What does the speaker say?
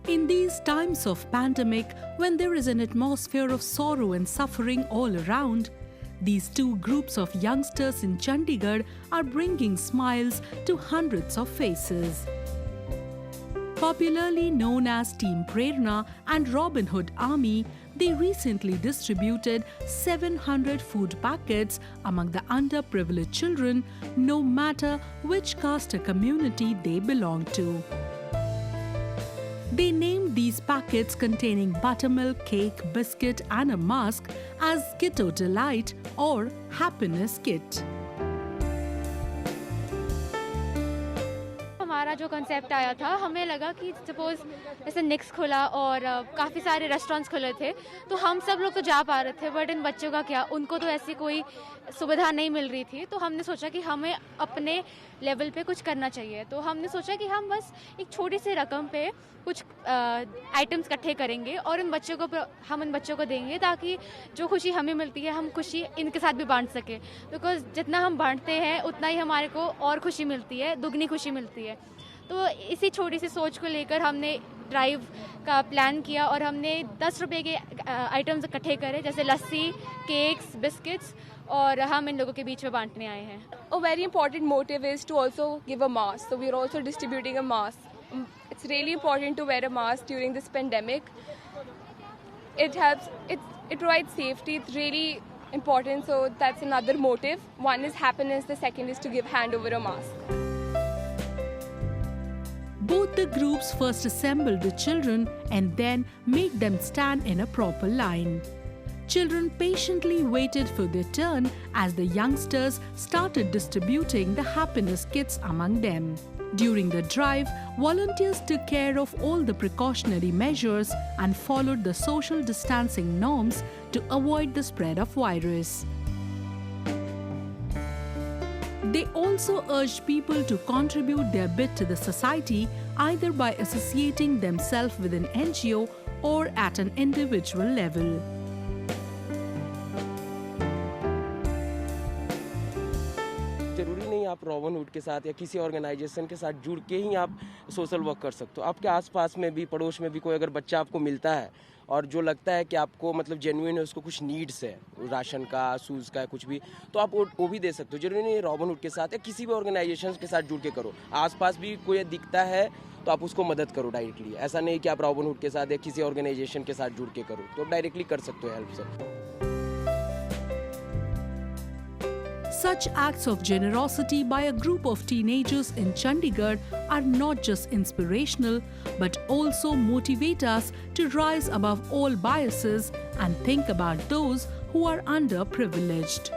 In these times of pandemic, when there is an atmosphere of sorrow and suffering all around, these two groups of youngsters in Chandigarh are bringing smiles to hundreds of faces. Popularly known as Team Prerna and Robin Hood Army, they recently distributed 700 food packets among the underprivileged children, no matter which caste or community they belong to. They named these packets containing buttermilk, cake, biscuit and a mask as Kitto Delight or Happiness Kit. हमारा जो concept आया था, हमें लगा कि suppose जैसे निक्स खुला और काफ़ी सारे रेस्टोरेंट्स खुले थे, तो हम सब लोग तो जा पा रहे थे, बट इन बच्चों का क्या, उनको तो ऐसी कोई सुविधा नहीं मिल रही थी। तो हमने सोचा कि हमें अपने लेवल पे कुछ करना चाहिए। तो हमने सोचा कि हम बस एक छोटी सी रकम पे कुछ आइटम्स इकट्ठे करेंगे और हम इन बच्चों को देंगे, ताकि जो खुशी हमें मिलती है हम खुशी इनके साथ भी बांट सकें। बिकॉज जितना हम बांटते हैं उतना ही हमारे को और खुशी मिलती है, दुगनी खुशी मिलती है। तो इसी छोटी सी सोच को लेकर हमने ड्राइव का प्लान किया और हमने 10 रुपये के आइटम्स इकट्ठे करे, जैसे लस्सी, केक्स, बिस्किट्स, और हम इन लोगों के बीच में बांटने आए हैं। A very important motive is to also give a mask. So we are also distributing a mask. It's really important to wear a mask during this pandemic. It helps. It provides safety. It's really important. So that's another motive. One is happiness. The second is to give hand over a mask. Both the groups first assembled the children and then made them stand in a proper line. Children patiently waited for their turn as the youngsters started distributing the happiness kits among them. During the drive, volunteers took care of all the precautionary measures and followed the social distancing norms to avoid the spread of virus. They also urged people to contribute their bit to the society, either by associating themselves with an NGO or at an individual level. जरूरी नहीं आप robin hood के साथ या किसी organisation के साथ जुड़ के ही आप सोशल वर्क कर सकते हो। आपके आसपास में भी, पड़ोस में भी कोई अगर बच्चा आपको मिलता है और जो लगता है कि आपको मतलब जेन्युइन है, उसको कुछ नीड्स है, राशन का, शूज़ का, कुछ भी, तो आप वो भी दे सकते हो। जरूरी नहीं रॉबिन हुड के साथ या किसी भी ऑर्गेनाइजेशन के साथ जुड़ के करो। आसपास भी कोई दिखता है तो आप उसको मदद करो डायरेक्टली। ऐसा नहीं कि आप रॉबिन हुड के साथ या किसी ऑर्गेनाइजेशन के साथ जुड़ के करो, तो आप डायरेक्टली कर सकते हो हेल्प से। Such acts of generosity by a group of teenagers in Chandigarh are not just inspirational, but also motivate us to rise above all biases and think about those who are underprivileged.